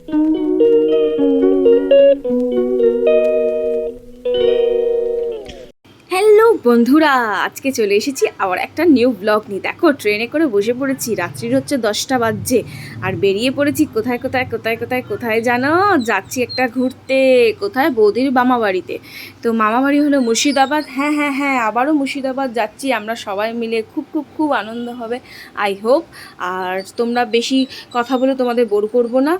Hello বন্ধুরা, আজকে চলে এসেছি আবার একটা নিউ ব্লগ নিয়ে। দেখো ট্রেনে করে বসে পড়েছি, রাত্রির হচ্ছে 10টা বাজছে আর বেরিয়ে পড়েছি কোথায় কোথায় কোথায় কোথায় কোথায় জানো, যাচ্ছি একটা ঘুরতে। কোথায়? বৌদির মামা বাড়িতে। তো মামা বাড়ি হলো মুর্শিদাবাদ। হ্যাঁ হ্যাঁ হ্যাঁ, আবারও মুর্শিদাবাদ যাচ্ছি আমরা সবাই মিলে। খুব খুব খুব আনন্দ হবে, আই হোপ। আর তোমরা বেশি কথা বলে তোমাদের বোর করবো না,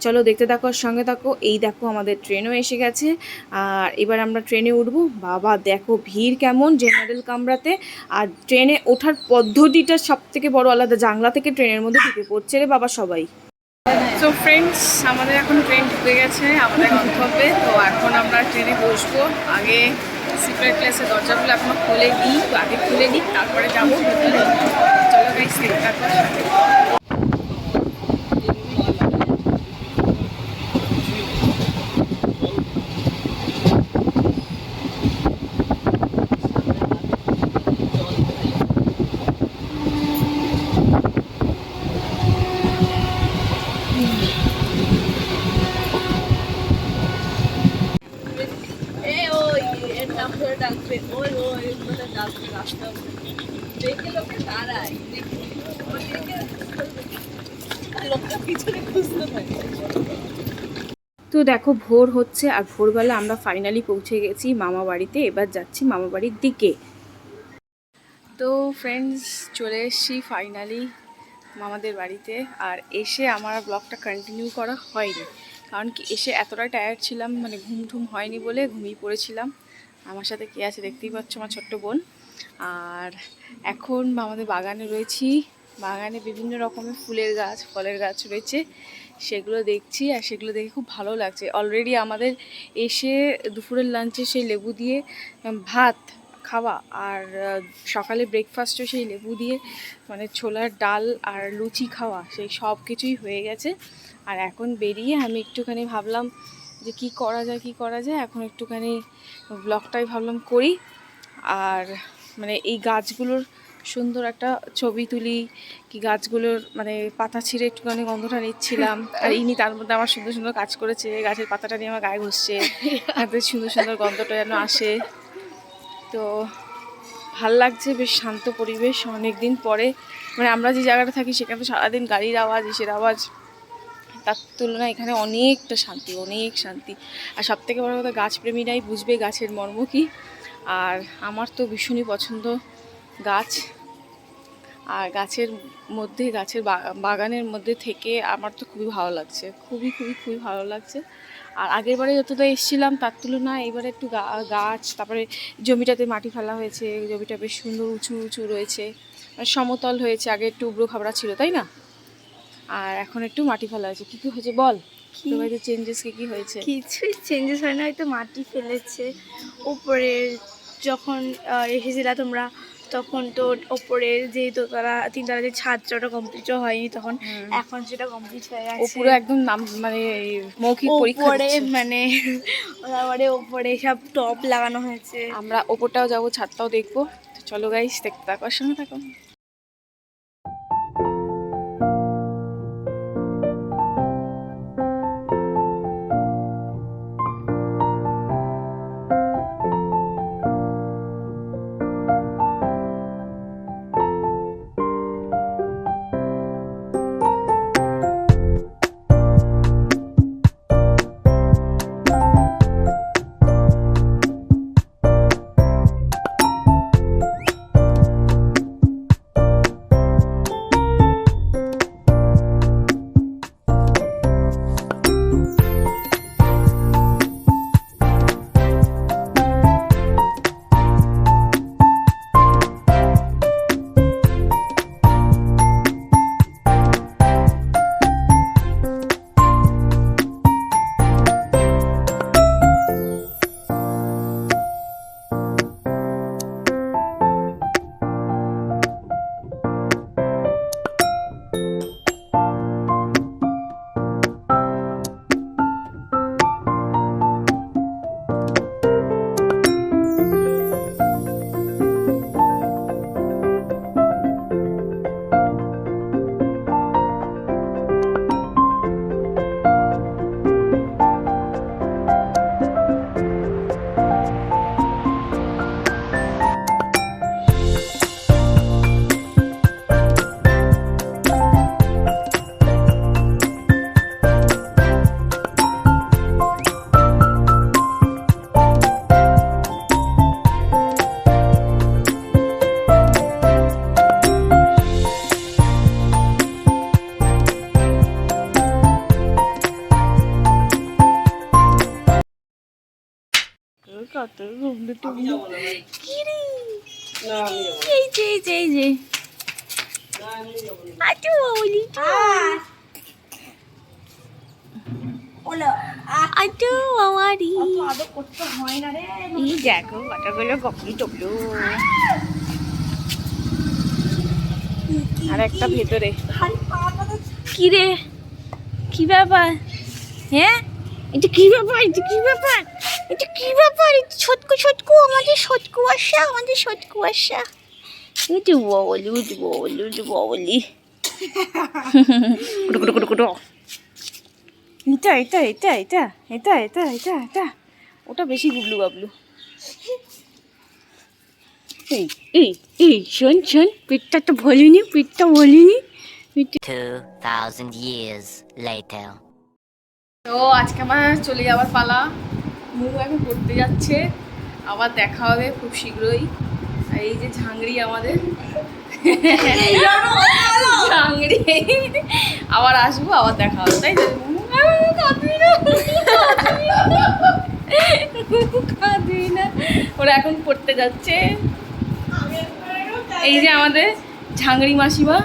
চলো দেখতে থাকো, সঙ্গে থাকো। এই দেখো আমাদের ট্রেনও এসে গেছে আর এবার আমরা ট্রেনে উঠবো। বাবা দেখো ভিড় কেমন জেনারেল কামরাতে। আর ট্রেনে ওঠার পদ্ধতিটা সব থেকে বড় আলাদা, জানলা থেকে ট্রেনের মধ্যে ঢুকে পড়ছে রে বাবা সবাই। তো ফ্রেন্ডস, আমাদের এখন ট্রেন ঢুকে গেছে আমাদের গন্তব্যে। তো এখন আমরা ট্রেনে বসবো। আগে স্লিপার ক্লাসের দরজাগুলো এখনো খুলে নিই, আগে খুলে নিই, তারপরে যাবো ভেতরে। চলো গাইস, তারপর তো দেখো ভোর হচ্ছে আর ভোরবেলা আমরা ফাইনালি পৌঁছে গেছি মামা বাড়িতে। এবার যাচ্ছি মামা বাড়ির দিকে। তো ফ্রেন্ডস, চলে এসেছি ফাইনালি মামাদের বাড়িতে। আর এসে আমার ব্লগটা কন্টিনিউ করা হয়নি, কারণ কি এসে এতটা টায়ার্ড ছিলাম, মানে ঘুম ঠুম হয়নি বলে ঘুমিয়ে পড়েছিলাম। আমার সাথে কে আছে দেখতেই পাচ্ছ, আমার ছোট্ট বোন। আর এখন আমাদের বাগানে রয়েছি। বাগানে বিভিন্ন রকমের ফুলের গাছ, ফলের গাছ রয়েছে, সেগুলো দেখছি। আর সেগুলো দেখে খুব ভালো লাগছে। অলরেডি আমাদের এসে দুপুরের লাঞ্চে সেই লেবু দিয়ে ভাত খাওয়া, আর সকালে ব্রেকফাস্টও সেই লেবু দিয়ে, মানে ছোলার ডাল আর লুচি খাওয়া, সেই সব কিছুই হয়ে গেছে। আর এখন বেরিয়ে আমি একটুখানি ভাবলাম যে কি করা যায়। এখন একটুখানি ব্লগটাই ভাবলাম করি। আর মানে এই গাছগুলোর সুন্দর একটা ছবি তুলি, কি গাছগুলোর মানে পাতা ছিঁড়ে একটুখানি গন্ধটা নিচ্ছিলাম। আর ইনি তার মধ্যে আমার সুন্দর সুন্দর কাজ করেছে, গাছের পাতাটা নিয়ে আমার গায়ে ঘষছে, এত সুন্দর সুন্দর গন্ধটা যেন আসে। তো ভাল লাগছে, বেশ শান্ত পরিবেশ অনেক দিন পরে। মানে আমরা যে জায়গাটা থাকি সেখানে তো সারাদিন গাড়ির আওয়াজ, ইসের আওয়াজ, তার তুলনায় এখানে অনেকটা শান্তি, অনেক শান্তি। আর সবথেকে বড় কথা, গাছপ্রেমীরাই বুঝবে গাছের মর্ম কী। আর আমার তো ভীষণই পছন্দ গাছ। আর গাছের মধ্যে, গাছের বাগানের মধ্যে থেকে আমার তো খুবই ভালো লাগছে, খুবই খুবই খুবই ভালো লাগছে। আর আগের বারে যতটা এসেছিলাম তার তুলনায় এবারে একটু গাছ, তারপরে জমিটাতে মাটি ফেলা হয়েছে, জমিটা বেশ সুন্দর উঁচু উঁচু রয়েছে, মানে সমতল হয়েছে। আগে একটু উবড়ো খাবড়া ছিল, তাই না? আর এখন একটু মাটি ফেলা হয়েছে। কী কী হয়েছে বল, হয়তো চেঞ্জেস কী কী হয়েছে? কিছুই চেঞ্জেস হয় না, হয়তো মাটি ফেলেছে উপরে। যখন এসেছিলা তোমরা তখন তো ওপরের যে দোতলা তিনতলা যে ছাদটা ওটা কমপ্লিটও হয়নি তখন, এখন সেটা কমপ্লিট হয়ে গেছে পুরো একদম নাম মানে মৌখিক পরীক্ষা দিচ্ছে। মানে তারপরে ওপরে সব টপ লাগানো হয়েছে। আমরা ওপরটাও যাবো, ছাদটাও দেখবো। চলো গাইস, দেখতে থাকো, সঙ্গে থাকো। কত গুবলু টুবলু কি রে এই যে এই যে এই যে আটু ওলি আটু আমারি আদর করতে হয় না রে। এই দেখো কতগুলো গপলু টপলু আর একটা ভেতরে কি রে কি ব্যাপার হ্যাঁ এটা কি ব্যাপার এটা কি ব্যাপার এটা কি ব্যাপার ছোটকু ছোটকু আমাদের সটকু আসা আমাদের সটকু আসা উঠু বলি উঠু বলি উঠু বলি কুটু কুটু কুটু কুটু এটা এটা এটা এটা এটা এটা এটা এটা ওটা বেশি গুবলু বাবলু এই এই এই শোন শোন পেটটা তো বলিনি পেটটা বলিনি 2,000 years later. তো আজকে আমার চলে যাওয়ার পালা মুমু এখন পড়তে যাচ্ছে আবার দেখা হবে খুব শীঘ্রই আর এই যে ঝাংড়ি আমাদের ঝাংড়ি আবার আসবো আবার দেখা হবে তাই তো কাঁদবি না ওরা এখন পড়তে যাচ্ছে এই যে আমাদের ঝাংড়ি মাসিমা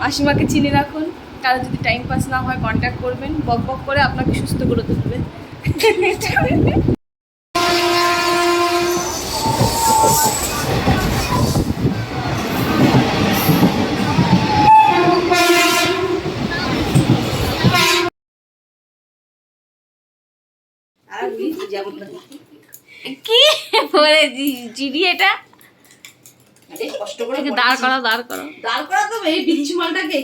মাসিমাকে চিনে রাখুন কারো যদি টাইম পাস না হয় কন্ট্যাক্ট করবেন বক বক করে আপনাকে সুস্থ করে তুলবে কি বলে চিনি এটা কষ্ট করে দাঁড় করা দাঁড় করা দাঁড় করা তো এই বিচ্ছু মালটাকে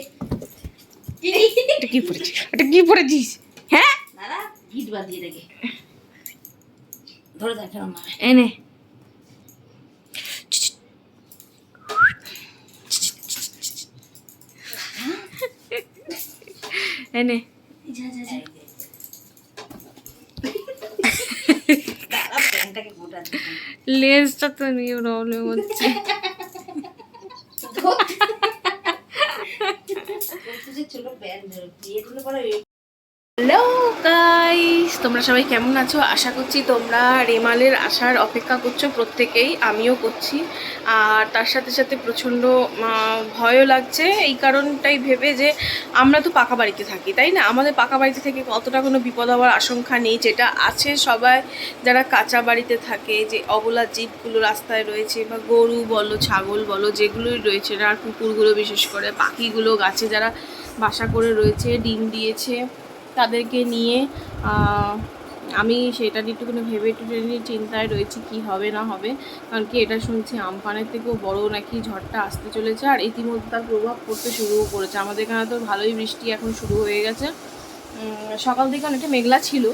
এটা কি পড়েছিস এটা কি পড়েছিস হ্যাঁ দাঁড়া গিট বাঁধিয়ে রেখে ধরে দেখে না এনে এনে যা যা যা প্যান্টটাকে গোটা লেজটা তো নিয়ে প্রবলেম হচ্ছে ছোট প্যান্ট দিয়ে দিলে পরে হ্যালো গাইস তোমরা সবাই কেমন আছো আশা করছি তোমরা রেমালের আসার অপেক্ষা করছো প্রত্যেকেই আমিও করছি আর তার সাথে সাথে প্রচণ্ড ভয়ও লাগছে এই কারণটাই ভেবে যে আমরা তো পাকা বাড়িতে থাকি তাই না আমাদের পাকা বাড়িতে থেকে কতটা কোনো বিপদ হওয়ার আশঙ্কা নেই যেটা আছে সবাই যারা কাঁচা বাড়িতে থাকে যে অবলা জীবগুলো রাস্তায় রয়েছে বা গরু বলো ছাগল বলো যেগুলোই রয়েছে আর কুকুরগুলো বিশেষ করে পাখিগুলো গাছে যারা বাসা করে রয়েছে ডিম দিয়েছে তাদেরকে নিয়ে আমি সেটা নিয়ে একটুখানি ভেবে একটু চিন্তায় রয়েছি কি হবে না হবে কারণ কি এটা শুনছি আমফানের থেকেও বড় নাকি ঝড়টা আসতে চলেছে আর ইতিমধ্যে তার প্রভাব পড়তে শুরুও করেছে আমাদের এখানে তো ভালোই বৃষ্টি এখন শুরু হয়ে গেছে সকাল থেকে অনেকটা মেঘলা ছিল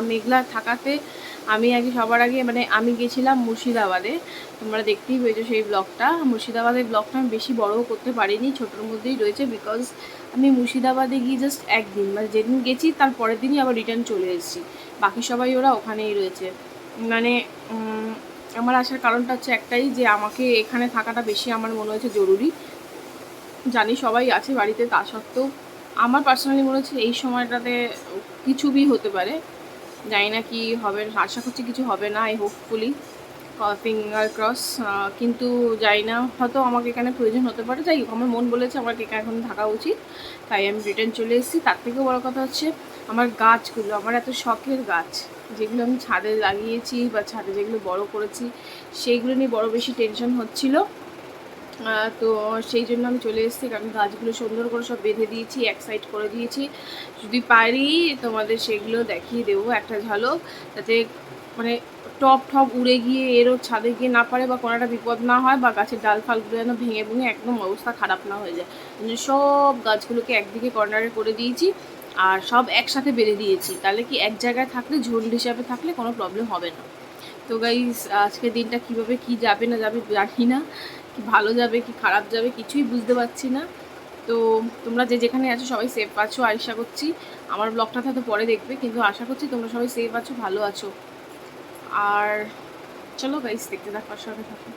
মেঘলা থাকাতে আমি সবার আগে মানে আমি গেছিলাম মুর্শিদাবাদে তোমরা দেখতেই পেয়েছো সেই ব্লগটা মুর্শিদাবাদের ব্লগটা আমি বেশি বড়ও করতে পারিনি ছোটোর মধ্যেই রয়েছে বিকজ আমি মুর্শিদাবাদে গিয়ে জাস্ট একদিন মানে যেদিন গেছি তার পরের দিনই আবার রিটার্ন চলে এসেছি বাকি সবাই ওরা ওখানেই রয়েছে মানে আমার আসার কারণটা হচ্ছে একটাই যে আমাকে এখানে থাকাটা বেশি আমার মনে হয়েছে জরুরি জানি সবাই আছে বাড়িতে তা সত্ত্বেও আমার পার্সোনালি মনে হচ্ছে এই সময়টাতে কিছু বি হতে পারে জানি না কি হবে আশা করছি কিছু হবে না হোপফুলি ফিঙ্গার ক্রস কিন্তু জানি না হয়তো আমাকে এখানে প্রয়োজন হতে পারে যাই আমার মন বলেছে আমাকে এখানে এখন থাকা উচিত তাই আমি রিটার্ন চলে এসেছি তার থেকেও বড় কথা হচ্ছে আমার গাছগুলো আমার এত শখের গাছ যেগুলো আমি ছাদে লাগিয়েছি বা ছাদে যেগুলো বড় করেছি সেইগুলো নিয়ে বড় বেশি টেনশন হচ্ছিলো তো সেই জন্য আমি চলে এসেছি কারণ গাছগুলো সুন্দর করে সব বেঁধে দিয়েছি এক সাইড করে দিয়েছি যদি পারি তোমাদের সেগুলো দেখিয়ে দেবো একটা ঝলক যাতে মানে টপ টপ উড়ে গিয়ে এরও ছাদে গিয়ে না পারে বা কোনোটা বিপদ না হয় বা গাছের ডাল ফালগুলো যেন ভেঙে ভেঙে একদম অবস্থা খারাপ না হয়ে যায় সব গাছগুলোকে একদিকে কর্নারে করে দিয়েছি আর সব একসাথে বেঁধে দিয়েছি তাহলে কি এক জায়গায় থাকলে ঝোল হিসাবে থাকলে কোনো প্রবলেম হবে না তো গাইস আজকের দিনটা কিভাবে কি যাবে না যাবে জানি না কি ভালো যাবে কি খারাপ যাবে কিছুই বুঝতে পারছি না তো তোমরা যে যেখানে আছো সবাই সেফ আছো আশা করছি আমার ব্লগটা হয়তো পরে দেখবে কিন্তু আশা করছি তোমরা সবাই সেফ আছো ভালো আছো আর চলো গাইস দেখতে থাকো সঙ্গে থাকো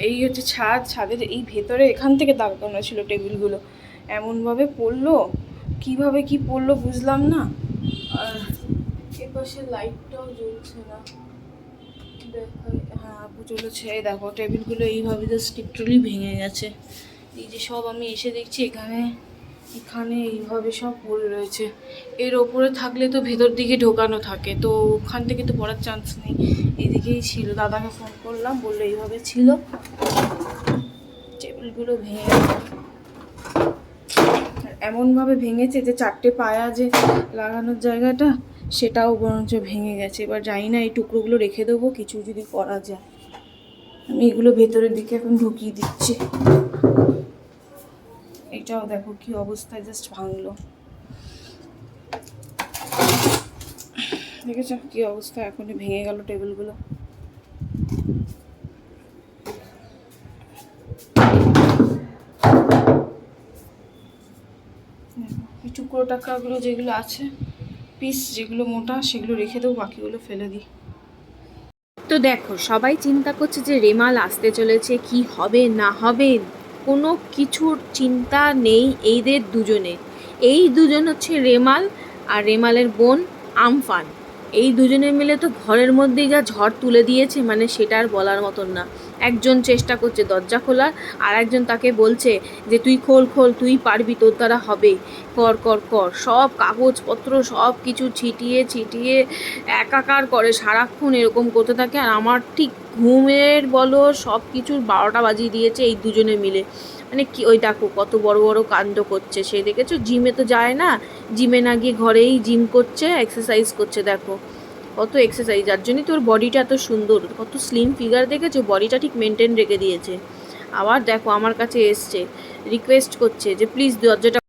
এই হচ্ছে ছাদ, ছাদের এই ভেতরে এখান থেকে দাঁড়ানো ছিল টেবিলগুলো, এমনভাবে পড়লো, কিভাবে কি পড়লো বুঝলাম না। আর এপাশে লাইটটাও জ্বলছে না, হ্যাঁ আপু চলেছে। এই দেখো টেবিলগুলো এইভাবে জাস্ট লিটারালি ভেঙে গেছে। এই যে সব আমি এসে দেখছি এখানে এখানে এইভাবে সব পড়ে রয়েছে। এর ওপরে থাকলে তো ভেতর দিকে ঢোকানো থাকে, তো ওখান থেকে তো পড়ার চান্স নেই, এদিকেই ছিল। দাদাকে ফোন করলাম, বললো এইভাবে ছিল। টেবিলগুলো ভেঙে গেছে, এমনভাবে ভেঙেছে যে 4টে পায়া যে লাগানোর জায়গাটা সেটাও বরঞ্চ ভেঙে গেছে। এবার জানি না এই টুকরোগুলো রেখে দেবো, কিছু যদি করা যায়। আমি এগুলো ভেতরের দিকে এখন ঢুকিয়ে দিচ্ছি। এটাও দেখো কি অবস্থায় জাস্ট ভাঙলো, দেখেছো কি অবস্থা, এখনই ভেঙে গেল টেবিলগুলো। এই টুকরো টাকাগুলো যেগুলো আছে, পিস যেগুলো মোটা সেগুলো রেখে দেবো, বাকিগুলো ফেলে দিই। তো দেখো সবাই চিন্তা করছে যে রেমাল আসতে চলেছে, কি হবে না হবে, কোনো কিছুর চিন্তা নেই এইদের দুজনে। এই দুজন হচ্ছে রেমাল আর রেমালের বোন আমফান। এই দুজনে মিলে তো ঘরের মধ্যেই যা ঝড় তুলে দিয়েছে, মানে সেটা আর বলার মতন না। একজন চেষ্টা করছে দরজা খোলার, আর একজন তাকে বলছে যে তুই খোল খোল, তুই পারবি, তোর দ্বারা হবে, কর কর কর। সব কাগজপত্র সব কিছু ছিটিয়ে ছিটিয়ে একাকার করে, সারাক্ষণ এরকম করতে থাকে। আর আমার ঠিক ঘুমের বলো সব কিছুর 12টা বাজিয়ে দিয়েছে এই দুজনে মিলে। মানে কি ওই দেখো কত বড় বড় কাণ্ড করছে সে, দেখেছো? জিমে তো যায় না, জিমে না গিয়ে ঘরেই জিম করছে, এক্সারসাইজ করছে। দেখো কত এক্সারসাইজ, যার জন্যই তোর বডিটা এত সুন্দর, কত স্লিম ফিগার, দেখেছো? বডিটা ঠিক মেনটেন রেখে দিয়েছে। আবার দেখো আমার কাছে এসছে, রিকোয়েস্ট করছে যে প্লিজ দরজাটা